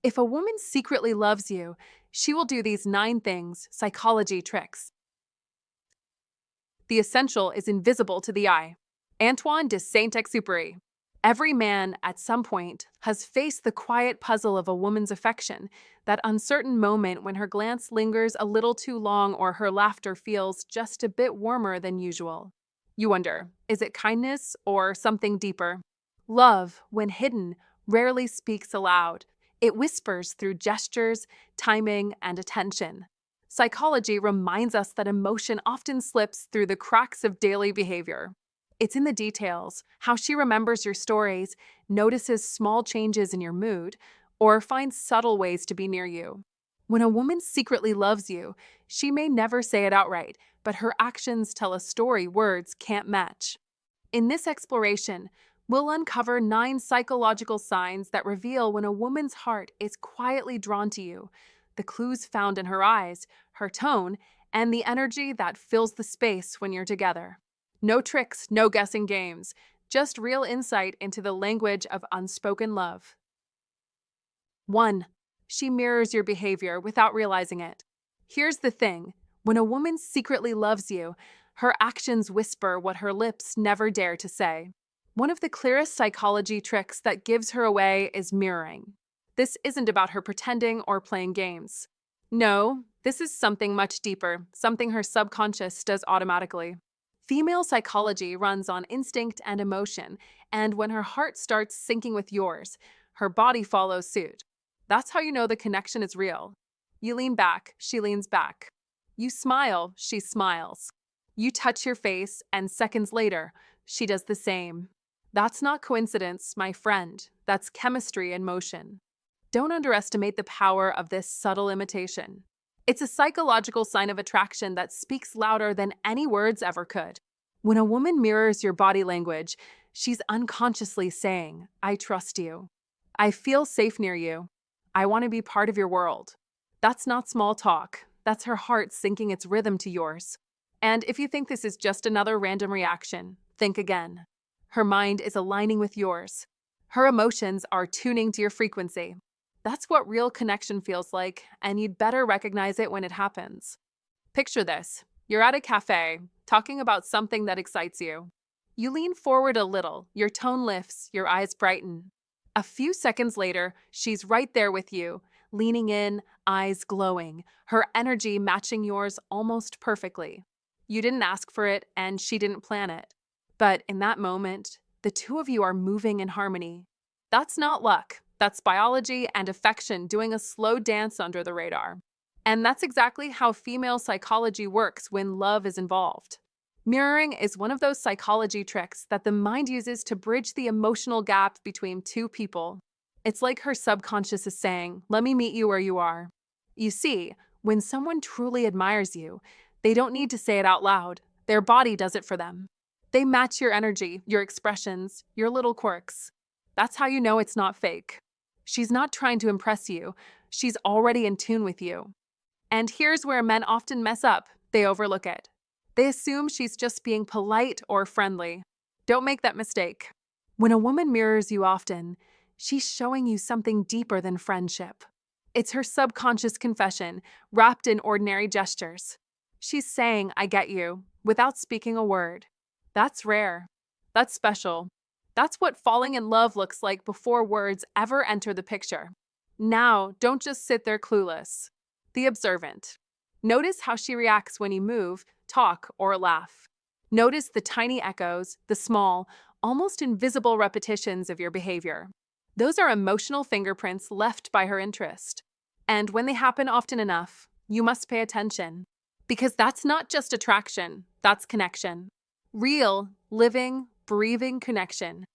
If a woman secretly loves you, she will do these 9 things, psychology tricks. The essential is invisible to the eye. Antoine de Saint-Exupéry. Every man, at some point, has faced the quiet puzzle of a woman's affection, that uncertain moment when her glance lingers a little too long or her laughter feels just a bit warmer than usual. You wonder, is it kindness or something deeper? Love, when hidden, rarely speaks aloud. It whispers through gestures, timing, and attention. Psychology reminds us that emotion often slips through the cracks of daily behavior. It's in the details, how she remembers your stories, notices small changes in your mood, or finds subtle ways to be near you. When a woman secretly loves you, she may never say it outright, but her actions tell a story words can't match. In this exploration, we'll uncover 9 psychological signs that reveal when a woman's heart is quietly drawn to you, the clues found in her eyes, her tone, and the energy that fills the space when you're together. No tricks, no guessing games, just real insight into the language of unspoken love. 1. She mirrors your behavior without realizing it. Here's the thing, when a woman secretly loves you, her actions whisper what her lips never dare to say. One of the clearest psychology tricks that gives her away is mirroring. This isn't about her pretending or playing games. No, this is something much deeper, something her subconscious does automatically. Female psychology runs on instinct and emotion, and when her heart starts syncing with yours, her body follows suit. That's how you know the connection is real. You lean back, she leans back. You smile, she smiles. You touch your face, and seconds later, she does the same. That's not coincidence, my friend. That's chemistry in motion. Don't underestimate the power of this subtle imitation. It's a psychological sign of attraction that speaks louder than any words ever could. When a woman mirrors your body language, she's unconsciously saying, I trust you. I feel safe near you. I want to be part of your world. That's not small talk. That's her heart syncing its rhythm to yours. And if you think this is just another random reaction, think again. Her mind is aligning with yours. Her emotions are tuning to your frequency. That's what real connection feels like, and you'd better recognize it when it happens. Picture this. You're at a cafe, talking about something that excites you. You lean forward a little, your tone lifts, your eyes brighten. A few seconds later, she's right there with you, leaning in, eyes glowing, her energy matching yours almost perfectly. You didn't ask for it, and she didn't plan it. But in that moment, the two of you are moving in harmony. That's not luck. That's biology and affection doing a slow dance under the radar. And that's exactly how female psychology works when love is involved. Mirroring is one of those psychology tricks that the mind uses to bridge the emotional gap between two people. It's like her subconscious is saying, let me meet you where you are. You see, when someone truly admires you, they don't need to say it out loud. Their body does it for them. They match your energy, your expressions, your little quirks. That's how you know it's not fake. She's not trying to impress you. She's already in tune with you. And here's where men often mess up. They overlook it. They assume she's just being polite or friendly. Don't make that mistake. When a woman mirrors you often, she's showing you something deeper than friendship. It's her subconscious confession, wrapped in ordinary gestures. She's saying, I get you, without speaking a word. That's rare. That's special. That's what falling in love looks like before words ever enter the picture. Now, don't just sit there clueless. The observant. Notice how she reacts when you move, talk, or laugh. Notice the tiny echoes, the small, almost invisible repetitions of your behavior. Those are emotional fingerprints left by her interest. And when they happen often enough, you must pay attention. Because that's not just attraction, that's connection. Real, living, breathing connection.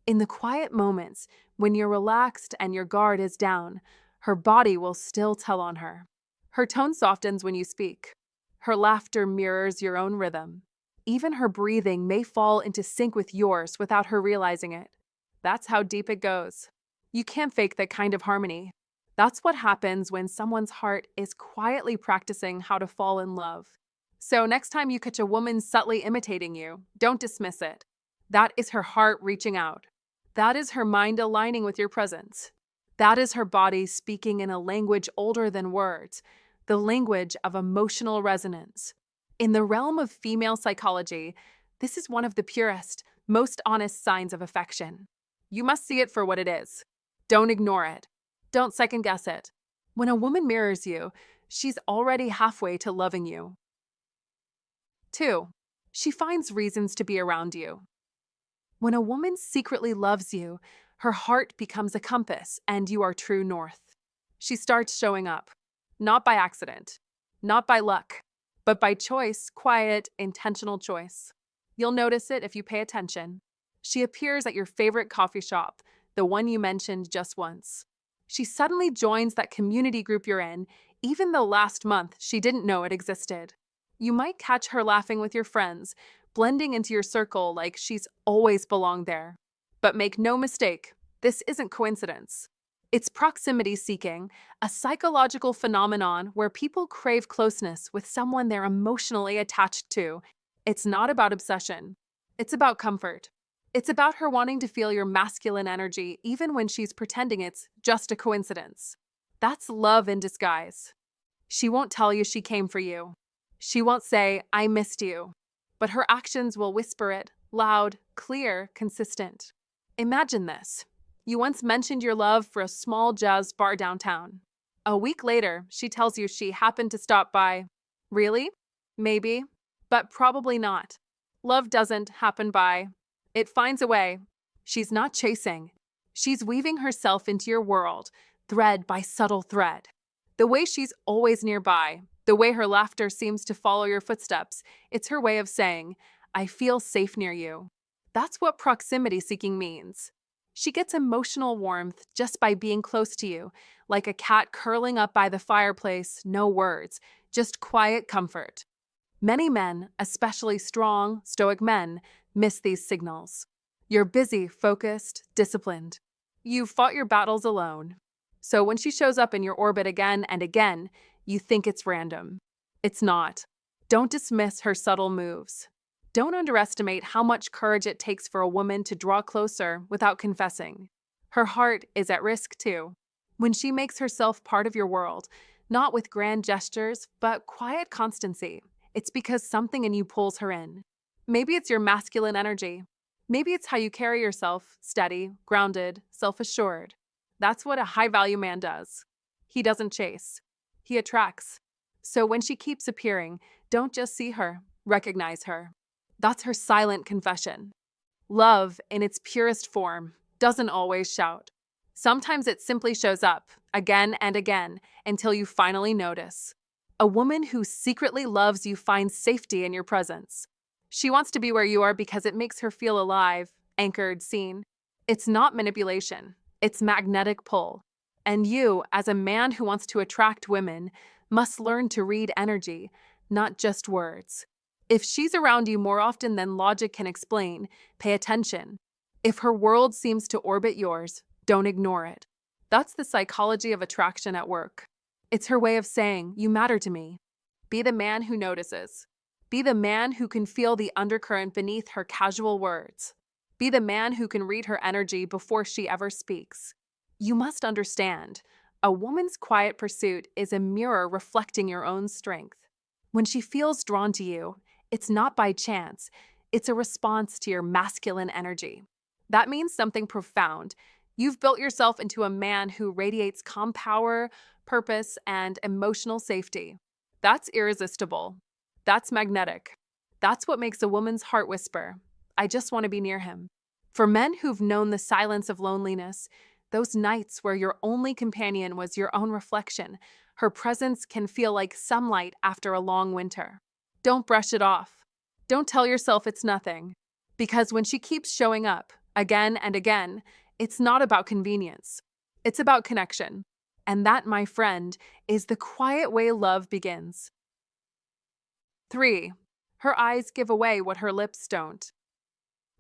In the quiet moments, when you're relaxed and your guard is down, her body will still tell on her. Her tone softens when you speak. Her laughter mirrors your own rhythm. Even her breathing may fall into sync with yours without her realizing it. That's how deep it goes. You can't fake that kind of harmony. That's what happens when someone's heart is quietly practicing how to fall in love. So next time you catch a woman subtly imitating you, don't dismiss it. That is her heart reaching out. That is her mind aligning with your presence. That is her body speaking in a language older than words, the language of emotional resonance. In the realm of female psychology, this is one of the purest, most honest signs of affection. You must see it for what it is. Don't ignore it. Don't second guess it. When a woman mirrors you, she's already halfway to loving you. 2. She finds reasons to be around you. When a woman secretly loves you, her heart becomes a compass and you are true north. She starts showing up, not by accident, not by luck, but by choice, quiet, intentional choice. You'll notice it if you pay attention. She appears at your favorite coffee shop, the one you mentioned just once. She suddenly joins that community group you're in, even though last month she didn't know it existed. You might catch her laughing with your friends, blending into your circle like she's always belonged there. But make no mistake, this isn't coincidence. It's proximity seeking, a psychological phenomenon where people crave closeness with someone they're emotionally attached to. It's not about obsession. It's about comfort. It's about her wanting to feel your masculine energy even when she's pretending it's just a coincidence. That's love in disguise. She won't tell you she came for you. She won't say, "I missed you." But her actions will whisper it, loud, clear, consistent. Imagine this. You once mentioned your love for a small jazz bar downtown. A week later, she tells you she happened to stop by. Really? Maybe, but probably not. Love doesn't happen by. It finds a way. She's not chasing. She's weaving herself into your world, thread by subtle thread. The way she's always nearby, the way her laughter seems to follow your footsteps, it's her way of saying, "I feel safe near you." That's what proximity seeking means. She gets emotional warmth just by being close to you, like a cat curling up by the fireplace, no words, just quiet comfort. Many men, especially strong, stoic men, miss these signals. You're busy, focused, disciplined. You've fought your battles alone. So when she shows up in your orbit again and again, you think it's random. It's not. Don't dismiss her subtle moves. Don't underestimate how much courage it takes for a woman to draw closer without confessing. Her heart is at risk too. When she makes herself part of your world, not with grand gestures, but quiet constancy, it's because something in you pulls her in. Maybe it's your masculine energy. Maybe it's how you carry yourself, steady, grounded, self-assured. That's what a high-value man does. He doesn't chase. He attracts. So when she keeps appearing, don't just see her, recognize her. That's her silent confession. Love, in its purest form, doesn't always shout. Sometimes it simply shows up, again and again, until you finally notice. A woman who secretly loves you finds safety in your presence. She wants to be where you are because it makes her feel alive, anchored, seen. It's not manipulation. It's magnetic pull. And you, as a man who wants to attract women, must learn to read energy, not just words. If she's around you more often than logic can explain, pay attention. If her world seems to orbit yours, don't ignore it. That's the psychology of attraction at work. It's her way of saying, "You matter to me." Be the man who notices. Be the man who can feel the undercurrent beneath her casual words. Be the man who can read her energy before she ever speaks. You must understand, a woman's quiet pursuit is a mirror reflecting your own strength. When she feels drawn to you, it's not by chance, it's a response to your masculine energy. That means something profound. You've built yourself into a man who radiates calm power, purpose, and emotional safety. That's irresistible. That's magnetic. That's what makes a woman's heart whisper, "I just want to be near him." For men who've known the silence of loneliness, those nights where your only companion was your own reflection, her presence can feel like sunlight after a long winter. Don't brush it off. Don't tell yourself it's nothing. Because when she keeps showing up, again and again, it's not about convenience. It's about connection. And that, my friend, is the quiet way love begins. 3. Her eyes give away what her lips don't.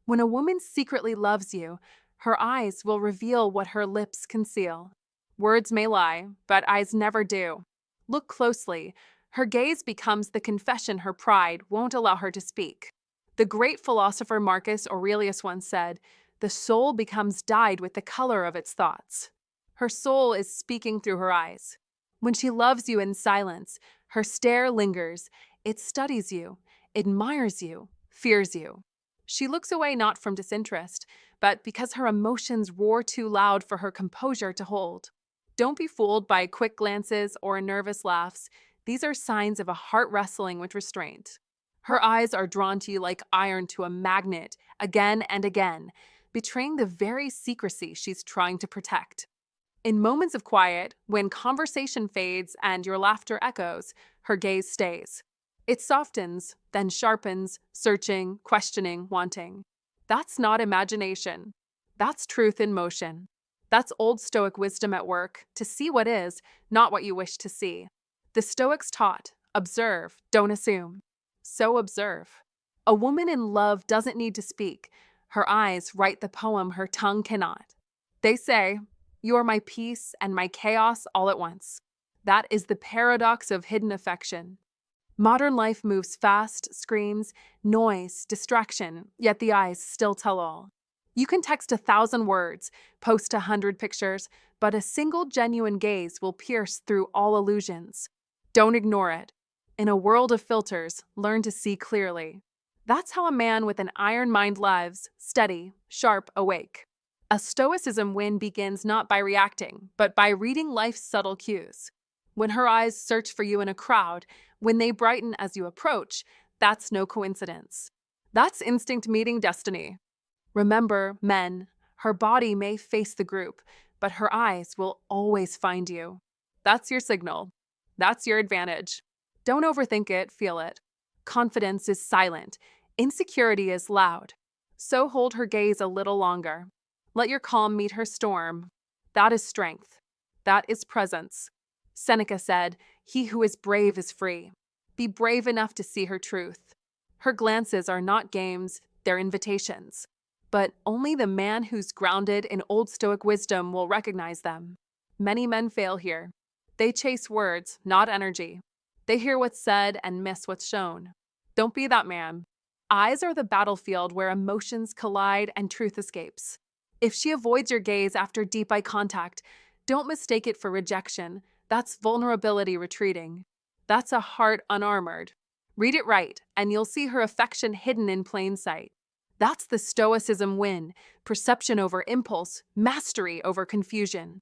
When a woman secretly loves you, her eyes will reveal what her lips conceal. Words may lie, but eyes never do. Look closely. Her gaze becomes the confession her pride won't allow her to speak. The great philosopher Marcus Aurelius once said, "The soul becomes dyed with the color of its thoughts." Her soul is speaking through her eyes. When she loves you in silence, her stare lingers. It studies you, admires you, fears you. She looks away not from disinterest, but because her emotions roar too loud for her composure to hold. Don't be fooled by quick glances or nervous laughs. These are signs of a heart wrestling with restraint. Her eyes are drawn to you like iron to a magnet, again and again, betraying the very secrecy she's trying to protect. In moments of quiet, when conversation fades and your laughter echoes, her gaze stays. It softens, then sharpens, searching, questioning, wanting. That's not imagination. That's truth in motion. That's old Stoic wisdom at work, to see what is, not what you wish to see. The Stoics taught, observe, don't assume. So observe. A woman in love doesn't need to speak. Her eyes write the poem her tongue cannot. They say, you are my peace and my chaos all at once. That is the paradox of hidden affection. Modern life moves fast, screens, noise, distraction, yet the eyes still tell all. You can text 1,000 words, post 100 pictures, but a single genuine gaze will pierce through all illusions. Don't ignore it. In a world of filters, learn to see clearly. That's how a man with an iron mind lives, steady, sharp, awake. A Stoicism win begins not by reacting, but by reading life's subtle cues. When her eyes search for you in a crowd, when they brighten as you approach, that's no coincidence. That's instinct meeting destiny. Remember, men, her body may face the group, but her eyes will always find you. That's your signal. That's your advantage. Don't overthink it, feel it. Confidence is silent. Insecurity is loud. So hold her gaze a little longer. Let your calm meet her storm. That is strength. That is presence. Seneca said, "He who is brave is free." Be brave enough to see her truth. Her glances are not games, they're invitations. But only the man who's grounded in old Stoic wisdom will recognize them. Many men fail here. They chase words, not energy. They hear what's said and miss what's shown. Don't be that man. Eyes are the battlefield where emotions collide and truth escapes. If she avoids your gaze after deep eye contact, don't mistake it for rejection. That's vulnerability retreating. That's a heart unarmored. Read it right, and you'll see her affection hidden in plain sight. That's the Stoicism win, perception over impulse, mastery over confusion.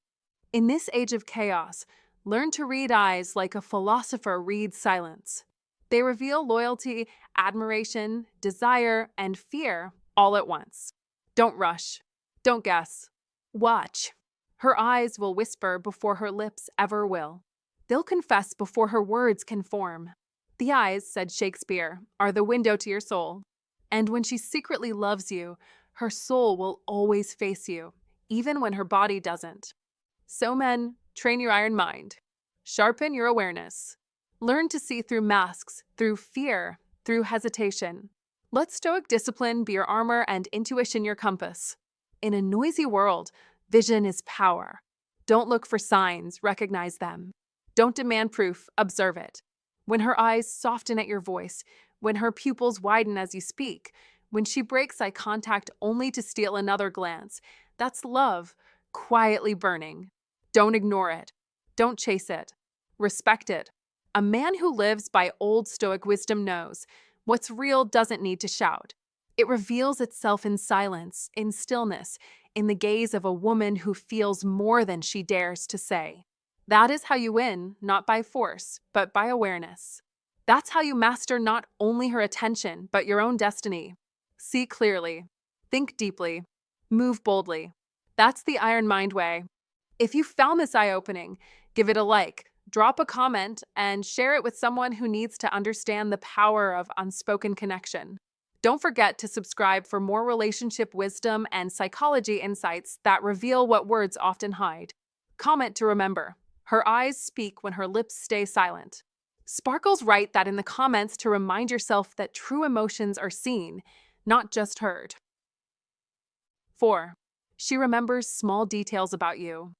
In this age of chaos, learn to read eyes like a philosopher reads silence. They reveal loyalty, admiration, desire, and fear all at once. Don't rush. Don't guess. Watch. Her eyes will whisper before her lips ever will. They'll confess before her words can form. The eyes, said Shakespeare, are the window to your soul. And when she secretly loves you, her soul will always face you, even when her body doesn't. So men, train your iron mind. Sharpen your awareness. Learn to see through masks, through fear, through hesitation. Let Stoic discipline be your armor and intuition your compass. In a noisy world, vision is power. Don't look for signs, recognize them. Don't demand proof, observe it. When her eyes soften at your voice, when her pupils widen as you speak, when she breaks eye contact only to steal another glance, that's love, quietly burning. Don't ignore it. Don't chase it. Respect it. A man who lives by old Stoic wisdom knows what's real doesn't need to shout. It reveals itself in silence, in stillness, in the gaze of a woman who feels more than she dares to say. That is how you win, not by force, but by awareness. That's how you master not only her attention, but your own destiny. See clearly. Think deeply. Move boldly. That's the Iron Mind way. If you found this eye-opening, give it a like, drop a comment, and share it with someone who needs to understand the power of unspoken connection. Don't forget to subscribe for more relationship wisdom and psychology insights that reveal what words often hide. Comment to remember. Her eyes speak when her lips stay silent. Sparkles write that in the comments to remind yourself that true emotions are seen, not just heard. 4. She remembers small details about you.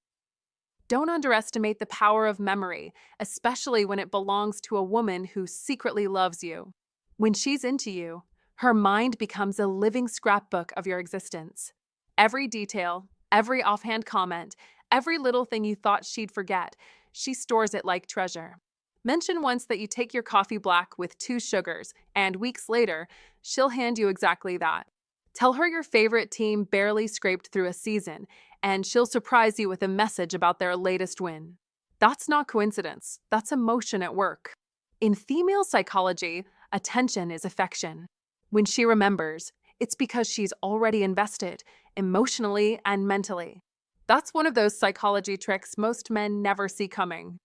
Don't underestimate the power of memory, especially when it belongs to a woman who secretly loves you. When she's into you, her mind becomes a living scrapbook of your existence. Every detail, every offhand comment, Every little thing you thought she'd forget, she stores it like treasure. Mention once that you take your coffee black with 2 sugars, and weeks later, she'll hand you exactly that. Tell her your favorite team barely scraped through a season, and she'll surprise you with a message about their latest win. That's not coincidence, that's emotion at work. In female psychology, attention is affection. When she remembers, it's because she's already invested, emotionally and mentally. That's one of those psychology tricks most men never see coming.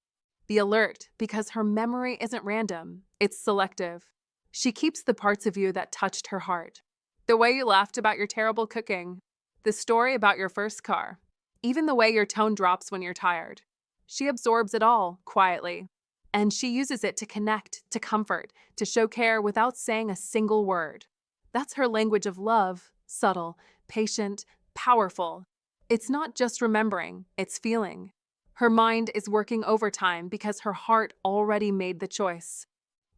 Be alert because her memory isn't random, it's selective. She keeps the parts of you that touched her heart. The way you laughed about your terrible cooking, the story about your first car, even the way your tone drops when you're tired. She absorbs it all quietly, and she uses it to connect, to comfort, to show care without saying a single word. That's her language of love, subtle, patient, powerful. It's not just remembering, it's feeling. Her mind is working overtime because her heart already made the choice.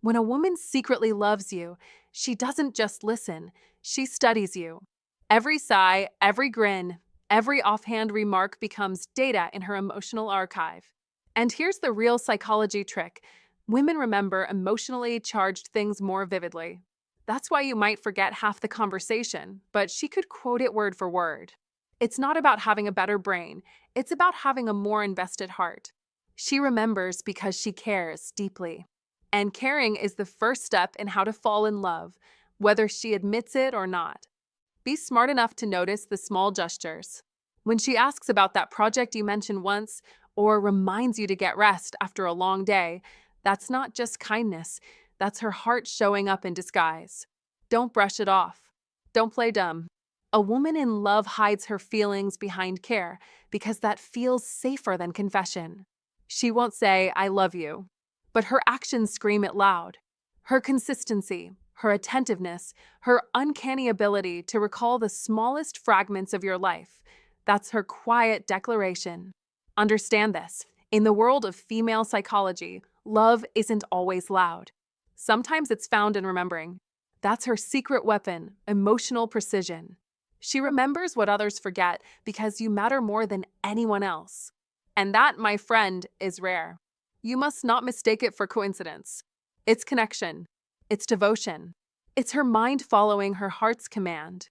When a woman secretly loves you, she doesn't just listen, she studies you. Every sigh, every grin, every offhand remark becomes data in her emotional archive. And here's the real psychology trick. Women remember emotionally charged things more vividly. That's why you might forget half the conversation, but she could quote it word for word. It's not about having a better brain, it's about having a more invested heart. She remembers because she cares deeply. And caring is the first step in how to fall in love, whether she admits it or not. Be smart enough to notice the small gestures. When she asks about that project you mentioned once, or reminds you to get rest after a long day, that's not just kindness, that's her heart showing up in disguise. Don't brush it off. Don't play dumb. A woman in love hides her feelings behind care because that feels safer than confession. She won't say, I love you, but her actions scream it loud. Her consistency, her attentiveness, her uncanny ability to recall the smallest fragments of your life, that's her quiet declaration. Understand this. In the world of female psychology, love isn't always loud. Sometimes it's found in remembering. That's her secret weapon, emotional precision. She remembers what others forget because you matter more than anyone else. And that, my friend, is rare. You must not mistake it for coincidence. It's connection. It's devotion. It's her mind following her heart's command.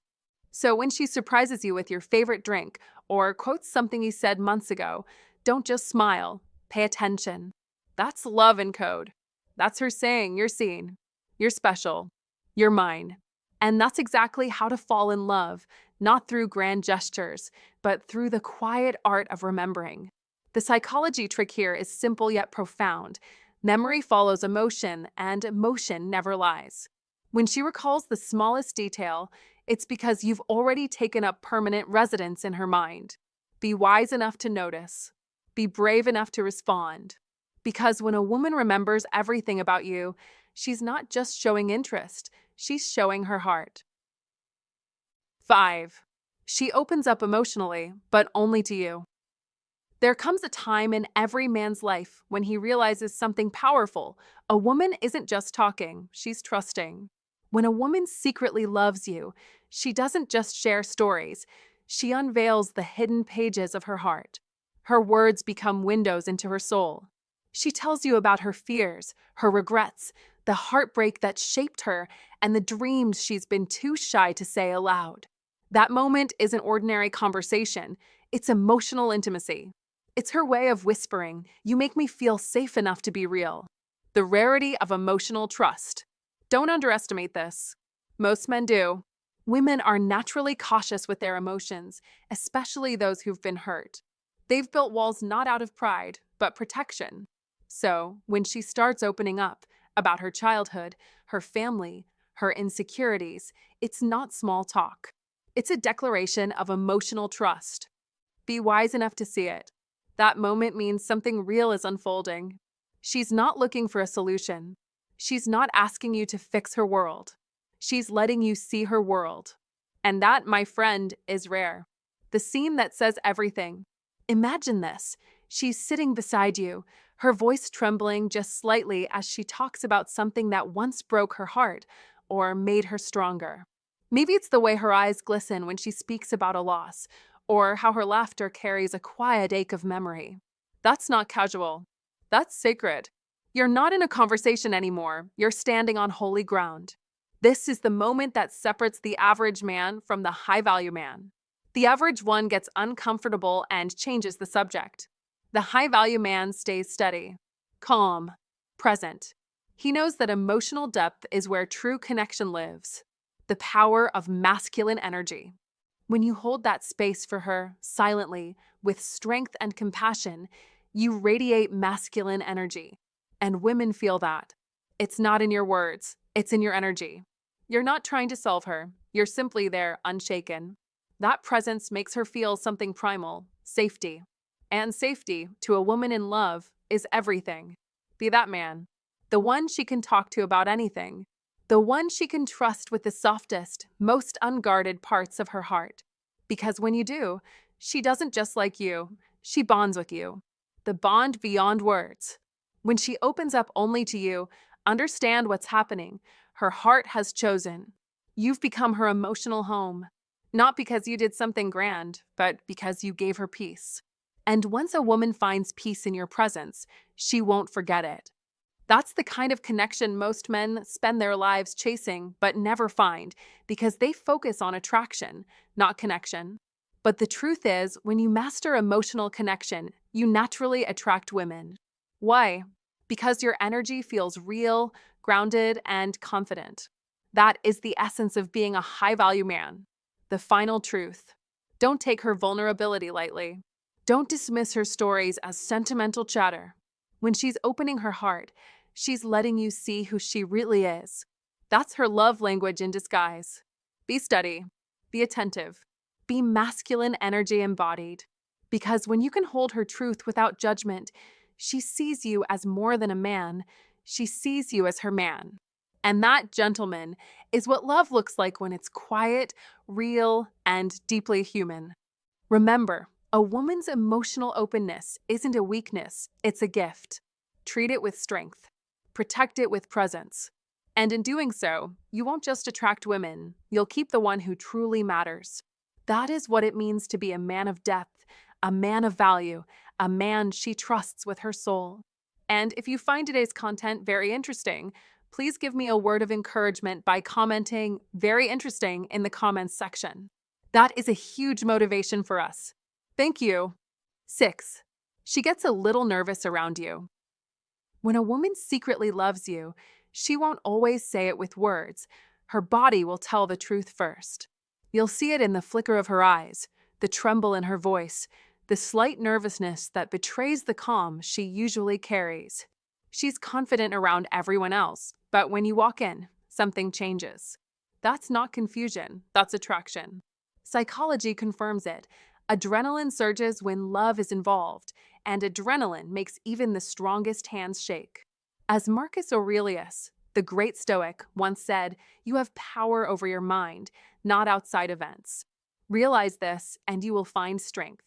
So when she surprises you with your favorite drink or quotes something you said months ago, don't just smile. Pay attention. That's love in code. That's her saying, you're seen. You're special. You're mine. And that's exactly how to fall in love, not through grand gestures, but through the quiet art of remembering. The psychology trick here is simple yet profound. Memory follows emotion, and emotion never lies. When she recalls the smallest detail, it's because you've already taken up permanent residence in her mind. Be wise enough to notice. Be brave enough to respond. Because when a woman remembers everything about you, she's not just showing interest, she's showing her heart. 5. She opens up emotionally, but only to you. There comes a time in every man's life when he realizes something powerful. A woman isn't just talking, she's trusting. When a woman secretly loves you, she doesn't just share stories, she unveils the hidden pages of her heart. Her words become windows into her soul. She tells you about her fears, her regrets, the heartbreak that shaped her, and the dreams she's been too shy to say aloud. That moment isn't ordinary conversation, it's emotional intimacy. It's her way of whispering, you make me feel safe enough to be real. The rarity of emotional trust. Don't underestimate this. Most men do. Women are naturally cautious with their emotions, especially those who've been hurt. They've built walls not out of pride, but protection. So, when she starts opening up about her childhood, her family, her insecurities, it's not small talk. It's a declaration of emotional trust. Be wise enough to see it. That moment means something real is unfolding. She's not looking for a solution. She's not asking you to fix her world. She's letting you see her world. And that, my friend, is rare. The scene that says everything. Imagine this. She's sitting beside you, her voice trembling just slightly as she talks about something that once broke her heart or made her stronger. Maybe it's the way her eyes glisten when she speaks about a loss, or how her laughter carries a quiet ache of memory. That's not casual. That's sacred. You're not in a conversation anymore. You're standing on holy ground. This is the moment that separates the average man from the high-value man. The average one gets uncomfortable and changes the subject. The high-value man stays steady, calm, present. He knows that emotional depth is where true connection lives, the power of masculine energy. When you hold that space for her, silently, with strength and compassion, you radiate masculine energy. And women feel that. It's not in your words, it's in your energy. You're not trying to solve her, you're simply there, unshaken. That presence makes her feel something primal, safety. And safety, to a woman in love, is everything. Be that man. The one she can talk to about anything. The one she can trust with the softest, most unguarded parts of her heart. Because when you do, she doesn't just like you, she bonds with you. The bond beyond words. When she opens up only to you, understand what's happening. Her heart has chosen. You've become her emotional home. Not because you did something grand, but because you gave her peace. And once a woman finds peace in your presence, she won't forget it. That's the kind of connection most men spend their lives chasing but never find because they focus on attraction, not connection. But the truth is, when you master emotional connection, you naturally attract women. Why? Because your energy feels real, grounded, and confident. That is the essence of being a high-value man. The final truth. Don't take her vulnerability lightly. Don't dismiss her stories as sentimental chatter. When she's opening her heart, she's letting you see who she really is. That's her love language in disguise. Be steady. Be attentive. Be masculine energy embodied. Because when you can hold her truth without judgment, she sees you as more than a man. She sees you as her man. And that, gentleman, is what love looks like when it's quiet, real, and deeply human. Remember, a woman's emotional openness isn't a weakness, it's a gift. Treat it with strength. Protect it with presence. And in doing so, you won't just attract women, you'll keep the one who truly matters. That is what it means to be a man of depth, a man of value, a man she trusts with her soul. And if you find today's content very interesting, please give me a word of encouragement by commenting "very interesting" in the comments section. That is a huge motivation for us. Thank you. 6. She gets a little nervous around you. When a woman secretly loves you, she won't always say it with words. Her body will tell the truth first. You'll see it in the flicker of her eyes, the tremble in her voice, the slight nervousness that betrays the calm she usually carries. She's confident around everyone else, but when you walk in, something changes. That's not confusion, that's attraction. Psychology confirms it. Adrenaline surges when love is involved, and adrenaline makes even the strongest hands shake. As Marcus Aurelius, the great Stoic, once said, you have power over your mind, not outside events. Realize this, and you will find strength.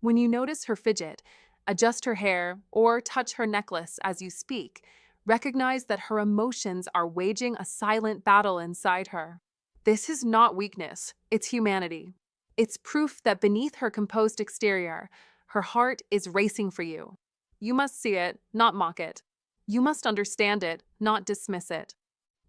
When you notice her fidget, adjust her hair, or touch her necklace as you speak, recognize that her emotions are waging a silent battle inside her. This is not weakness, it's humanity. It's proof that beneath her composed exterior, her heart is racing for you. You must see it, not mock it. You must understand it, not dismiss it.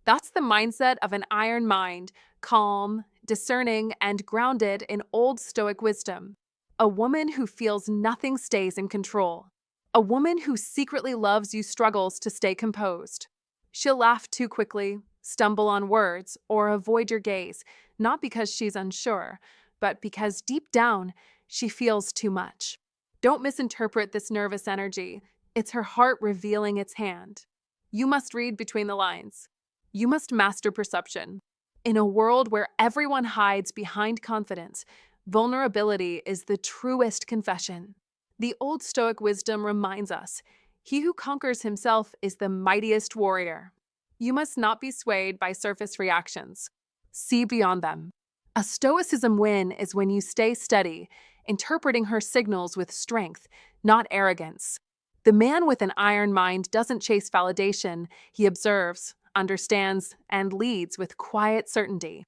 That's the mindset of an iron mind, calm, discerning, and grounded in Old Stoic wisdom. A woman who feels nothing stays in control. A woman who secretly loves you struggles to stay composed. She'll laugh too quickly, stumble on words, or avoid your gaze, not because she's unsure, but because deep down, she feels too much. Don't misinterpret this nervous energy. It's her heart revealing its hand. You must read between the lines. You must master perception. In a world where everyone hides behind confidence, vulnerability is the truest confession. The Old Stoic wisdom reminds us, he who conquers himself is the mightiest warrior. You must not be swayed by surface reactions. See beyond them. A Stoicism win is when you stay steady, interpreting her signals with strength, not arrogance. The man with an iron mind doesn't chase validation, he observes, understands, and leads with quiet certainty.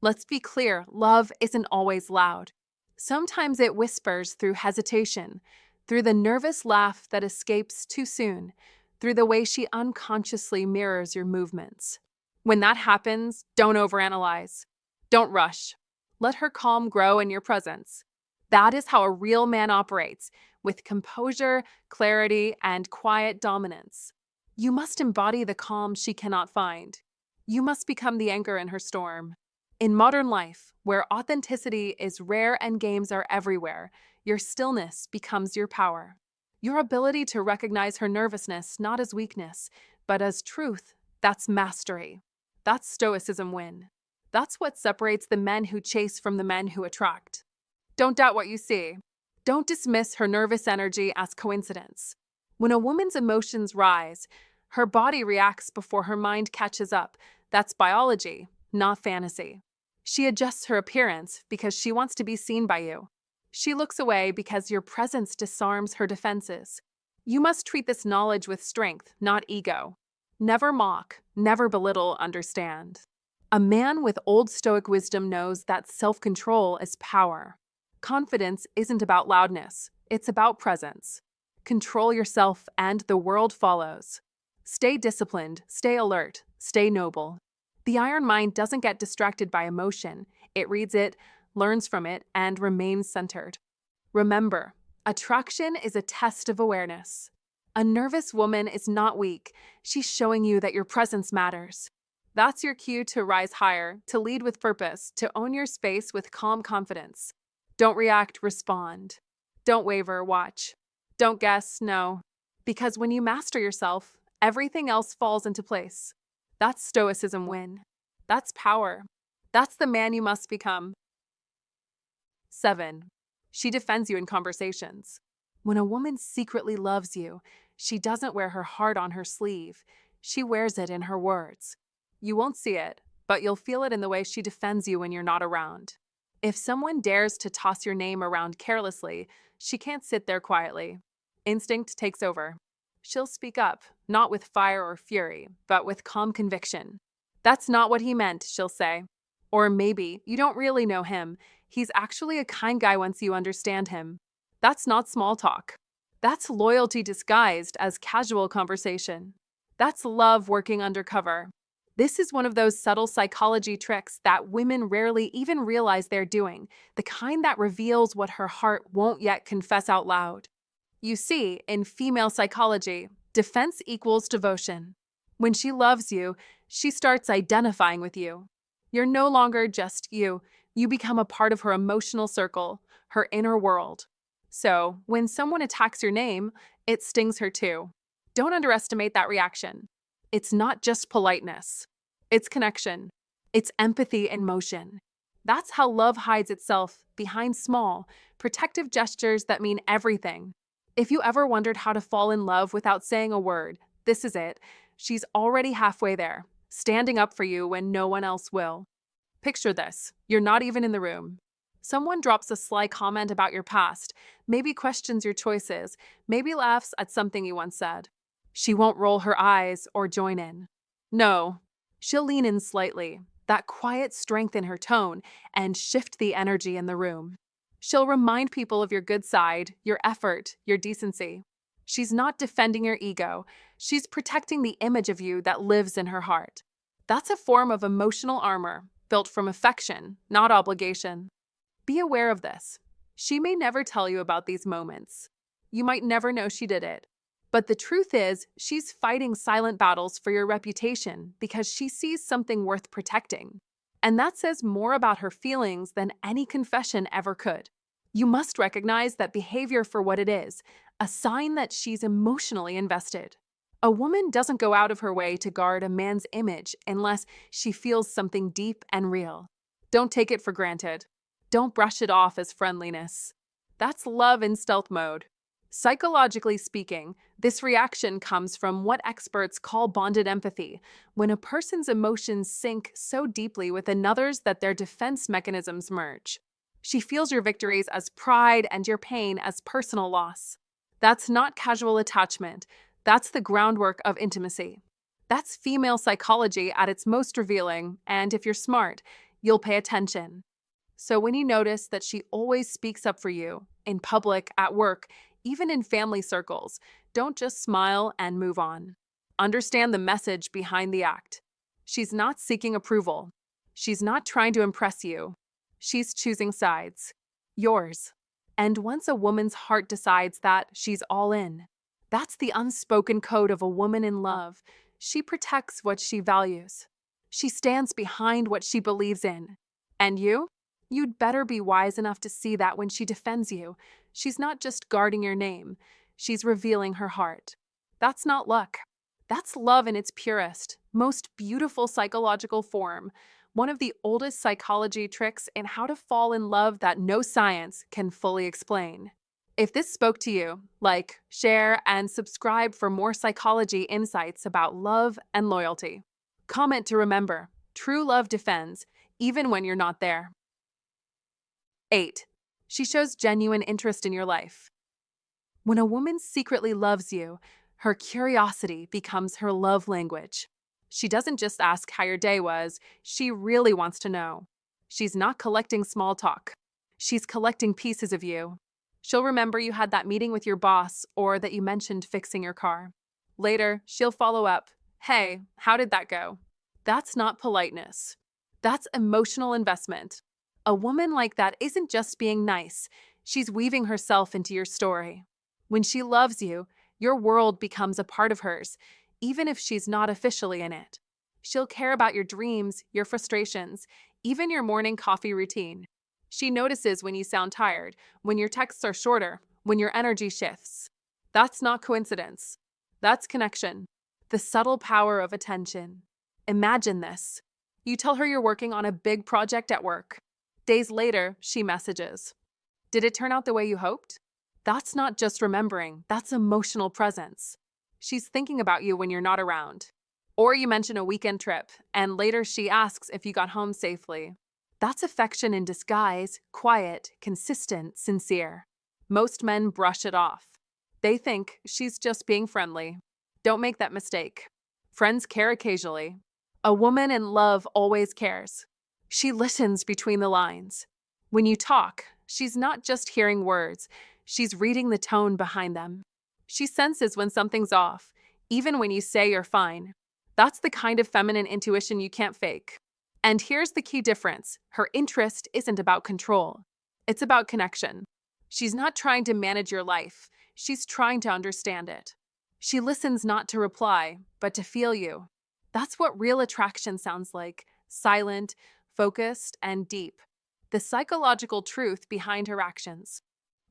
Let's be clear, love isn't always loud. Sometimes it whispers through hesitation, through the nervous laugh that escapes too soon, through the way she unconsciously mirrors your movements. When that happens, don't overanalyze. Don't rush. Let her calm grow in your presence. That is how a real man operates, with composure, clarity, and quiet dominance. You must embody the calm she cannot find. You must become the anchor in her storm. In modern life, where authenticity is rare and games are everywhere, your stillness becomes your power. Your ability to recognize her nervousness not as weakness, but as truth, that's mastery. That's Stoicism win. That's what separates the men who chase from the men who attract. Don't doubt what you see. Don't dismiss her nervous energy as coincidence. When a woman's emotions rise, her body reacts before her mind catches up. That's biology, not fantasy. She adjusts her appearance because she wants to be seen by you. She looks away because your presence disarms her defenses. You must treat this knowledge with strength, not ego. Never mock, never belittle, understand. A man with Old Stoic wisdom knows that self-control is power. Confidence isn't about loudness, it's about presence. Control yourself and the world follows. Stay disciplined, stay alert, stay noble. The iron mind doesn't get distracted by emotion. It reads it, learns from it, and remains centered. Remember, attraction is a test of awareness. A nervous woman is not weak. She's showing you that your presence matters. That's your cue to rise higher, to lead with purpose, to own your space with calm confidence. Don't react, respond. Don't waver, watch. Don't guess, no. Because when you master yourself, everything else falls into place. That's Stoicism win. That's power. That's the man you must become. 7. She defends you in conversations. When a woman secretly loves you, she doesn't wear her heart on her sleeve. She wears it in her words. You won't see it, but you'll feel it in the way she defends you when you're not around. If someone dares to toss your name around carelessly, she can't sit there quietly. Instinct takes over. She'll speak up, not with fire or fury, but with calm conviction. That's not what he meant, she'll say. Or maybe you don't really know him. He's actually a kind guy once you understand him. That's not small talk. That's loyalty disguised as casual conversation. That's love working undercover. This is one of those subtle psychology tricks that women rarely even realize they're doing, the kind that reveals what her heart won't yet confess out loud. You see, in female psychology, defense equals devotion. When she loves you, she starts identifying with you. You're no longer just you. You become a part of her emotional circle, her inner world. So, when someone attacks your name, it stings her too. Don't underestimate that reaction. It's not just politeness. It's connection. It's empathy in motion. That's how love hides itself behind small, protective gestures that mean everything. If you ever wondered how to fall in love without saying a word, this is it. She's already halfway there, standing up for you when no one else will. Picture this. You're not even in the room. Someone drops a sly comment about your past, maybe questions your choices, maybe laughs at something you once said. She won't roll her eyes or join in. No, she'll lean in slightly, that quiet strength in her tone, and shift the energy in the room. She'll remind people of your good side, your effort, your decency. She's not defending your ego. She's protecting the image of you that lives in her heart. That's a form of emotional armor, built from affection, not obligation. Be aware of this. She may never tell you about these moments. You might never know she did it. But the truth is, she's fighting silent battles for your reputation because she sees something worth protecting. And that says more about her feelings than any confession ever could. You must recognize that behavior for what it is, a sign that she's emotionally invested. A woman doesn't go out of her way to guard a man's image unless she feels something deep and real. Don't take it for granted. Don't brush it off as friendliness. That's love in stealth mode. Psychologically speaking, this reaction comes from what experts call bonded empathy, when a person's emotions sink so deeply with another's that their defense mechanisms merge. She feels your victories as pride and your pain as personal loss. That's not casual attachment. That's the groundwork of intimacy. That's female psychology at its most revealing, and if you're smart, you'll pay attention. So when you notice that she always speaks up for you, in public, at work, even in family circles, don't just smile and move on. Understand the message behind the act. She's not seeking approval. She's not trying to impress you. She's choosing sides. Yours. And once a woman's heart decides that she's all in, that's the unspoken code of a woman in love. She protects what she values. She stands behind what she believes in. And you? You'd better be wise enough to see that when she defends you, she's not just guarding your name, she's revealing her heart. That's not luck. That's love in its purest, most beautiful psychological form, one of the oldest psychology tricks in how to fall in love that no science can fully explain. If this spoke to you, like, share, and subscribe for more psychology insights about love and loyalty. Comment to remember, true love defends, even when you're not there. 8. She shows genuine interest in your life. When a woman secretly loves you, her curiosity becomes her love language. She doesn't just ask how your day was, she really wants to know. She's not collecting small talk. She's collecting pieces of you. She'll remember you had that meeting with your boss or that you mentioned fixing your car. Later, she'll follow up. Hey, how did that go? That's not politeness. That's emotional investment. A woman like that isn't just being nice, she's weaving herself into your story. When she loves you, your world becomes a part of hers, even if she's not officially in it. She'll care about your dreams, your frustrations, even your morning coffee routine. She notices when you sound tired, when your texts are shorter, when your energy shifts. That's not coincidence. That's connection. The subtle power of attention. Imagine this. You tell her you're working on a big project at work. Days later, she messages. Did it turn out the way you hoped? That's not just remembering, that's emotional presence. She's thinking about you when you're not around. Or you mention a weekend trip, and later she asks if you got home safely. That's affection in disguise, quiet, consistent, sincere. Most men brush it off. They think she's just being friendly. Don't make that mistake. Friends care occasionally. A woman in love always cares. She listens between the lines. When you talk, she's not just hearing words, she's reading the tone behind them. She senses when something's off, even when you say you're fine. That's the kind of feminine intuition you can't fake. And here's the key difference. Her interest isn't about control. It's about connection. She's not trying to manage your life. She's trying to understand it. She listens not to reply, but to feel you. That's what real attraction sounds like. Silent, focused, and deep. The psychological truth behind her actions.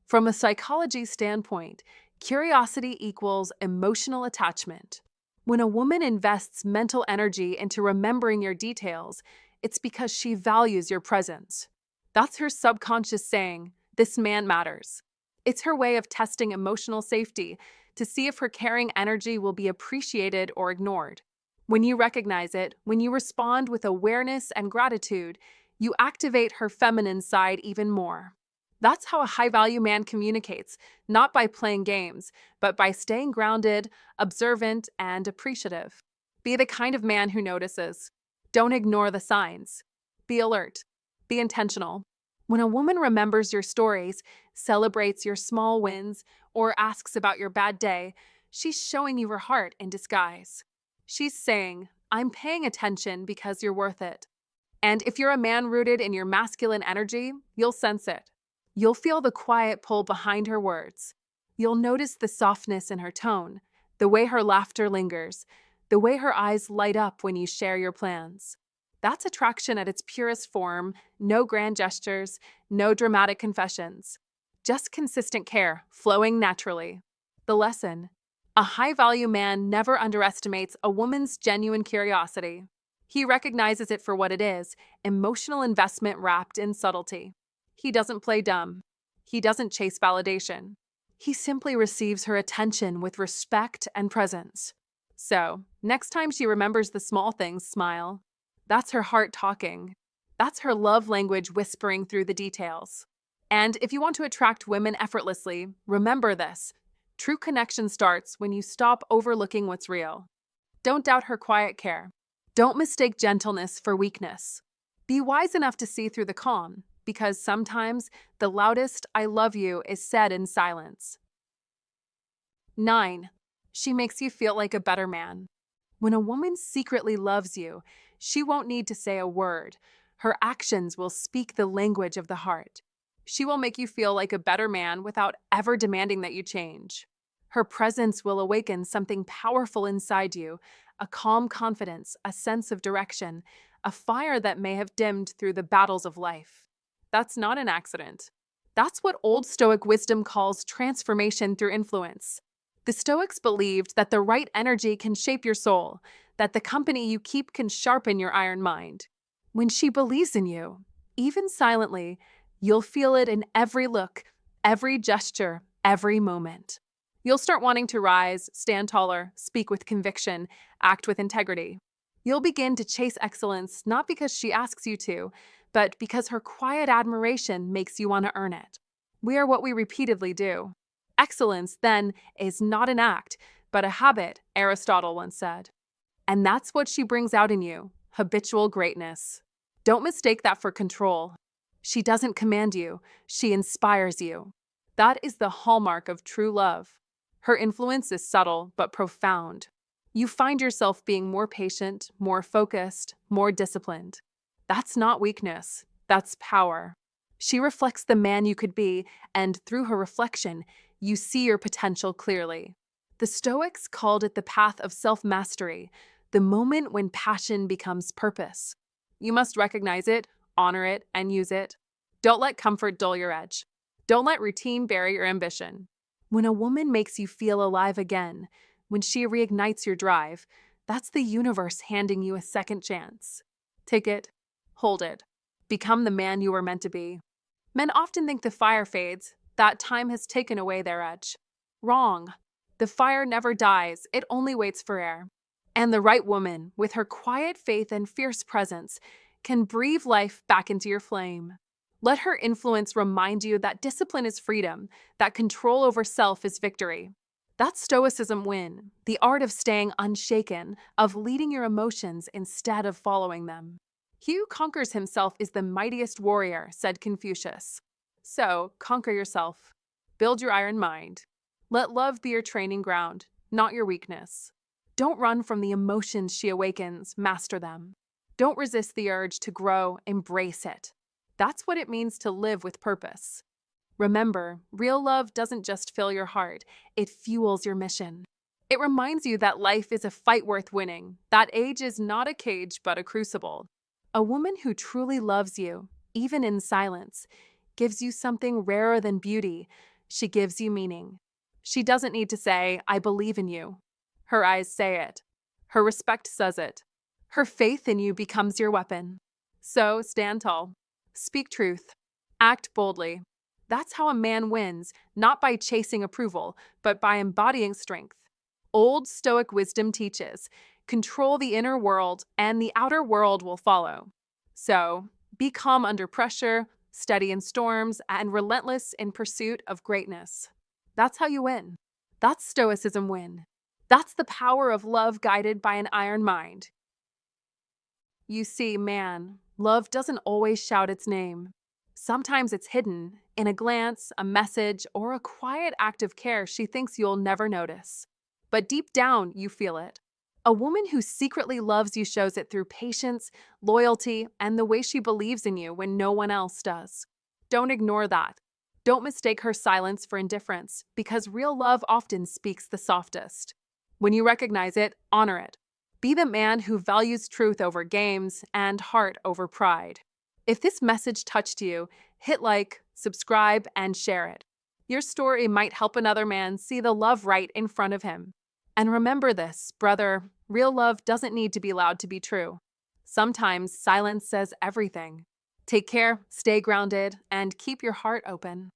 From a psychology standpoint, curiosity equals emotional attachment. When a woman invests mental energy into remembering your details, it's because she values your presence. That's her subconscious saying, this man matters. It's her way of testing emotional safety to see if her caring energy will be appreciated or ignored. When you recognize it, when you respond with awareness and gratitude, you activate her feminine side even more. That's how a high-value man communicates, not by playing games, but by staying grounded, observant, and appreciative. Be the kind of man who notices. Don't ignore the signs. Be alert. Be intentional. When a woman remembers your stories, celebrates your small wins, or asks about your bad day, she's showing you her heart in disguise. She's saying, I'm paying attention because you're worth it. And if you're a man rooted in your masculine energy, you'll sense it. You'll feel the quiet pull behind her words. You'll notice the softness in her tone, the way her laughter lingers, the way her eyes light up when you share your plans. That's attraction at its purest form, no grand gestures, no dramatic confessions. Just consistent care, flowing naturally. The lesson: a high-value man never underestimates a woman's genuine curiosity. He recognizes it for what it is, emotional investment wrapped in subtlety. He doesn't play dumb. He doesn't chase validation. He simply receives her attention with respect and presence. So, next time she remembers the small things, smile. That's her heart talking. That's her love language whispering through the details. And if you want to attract women effortlessly, remember this. True connection starts when you stop overlooking what's real. Don't doubt her quiet care. Don't mistake gentleness for weakness. Be wise enough to see through the calm, because sometimes the loudest I love you is said in silence. 9. She makes you feel like a better man. When a woman secretly loves you, she won't need to say a word. Her actions will speak the language of the heart. She will make you feel like a better man without ever demanding that you change. Her presence will awaken something powerful inside you, a calm confidence, a sense of direction, a fire that may have dimmed through the battles of life. That's not an accident. That's what Old Stoic wisdom calls transformation through influence. The Stoics believed that the right energy can shape your soul, that the company you keep can sharpen your iron mind. When she believes in you, even silently, you'll feel it in every look, every gesture, every moment. You'll start wanting to rise, stand taller, speak with conviction, act with integrity. You'll begin to chase excellence not because she asks you to, but because her quiet admiration makes you want to earn it. We are what we repeatedly do. Excellence, then, is not an act, but a habit, Aristotle once said. And that's what she brings out in you, habitual greatness. Don't mistake that for control. She doesn't command you, she inspires you. That is the hallmark of true love. Her influence is subtle but profound. You find yourself being more patient, more focused, more disciplined. That's not weakness, that's power. She reflects the man you could be, and through her reflection, you see your potential clearly. The Stoics called it the path of self-mastery, the moment when passion becomes purpose. You must recognize it, honor it, and use it. Don't let comfort dull your edge. Don't let routine bury your ambition. When a woman makes you feel alive again, when she reignites your drive, that's the universe handing you a second chance. Take it, hold it, become the man you were meant to be. Men often think the fire fades, that time has taken away their edge. Wrong. The fire never dies, it only waits for air. And the right woman, with her quiet faith and fierce presence, can breathe life back into your flame. Let her influence remind you that discipline is freedom, that control over self is victory. That's Stoicism win, the art of staying unshaken, of leading your emotions instead of following them. He who conquers himself is the mightiest warrior, said Confucius. So, conquer yourself. Build your iron mind. Let love be your training ground, not your weakness. Don't run from the emotions she awakens, master them. Don't resist the urge to grow, embrace it. That's what it means to live with purpose. Remember, real love doesn't just fill your heart, it fuels your mission. It reminds you that life is a fight worth winning, that age is not a cage but a crucible. A woman who truly loves you, even in silence, gives you something rarer than beauty. She gives you meaning. She doesn't need to say, I believe in you. Her eyes say it. Her respect says it. Her faith in you becomes your weapon. So stand tall. Speak truth. Act boldly. That's how a man wins, not by chasing approval, but by embodying strength. Old Stoic wisdom teaches, control the inner world and the outer world will follow. So, be calm under pressure, steady in storms, and relentless in pursuit of greatness. That's how you win. That's Stoicism win. That's the power of love guided by an iron mind. You see, man, love doesn't always shout its name. Sometimes it's hidden, in a glance, a message, or a quiet act of care she thinks you'll never notice. But deep down, you feel it. A woman who secretly loves you shows it through patience, loyalty, and the way she believes in you when no one else does. Don't ignore that. Don't mistake her silence for indifference, because real love often speaks the softest. When you recognize it, honor it. Be the man who values truth over games and heart over pride. If this message touched you, hit like, subscribe, and share it. Your story might help another man see the love right in front of him. And remember this, brother, real love doesn't need to be loud to be true. Sometimes silence says everything. Take care, stay grounded, and keep your heart open.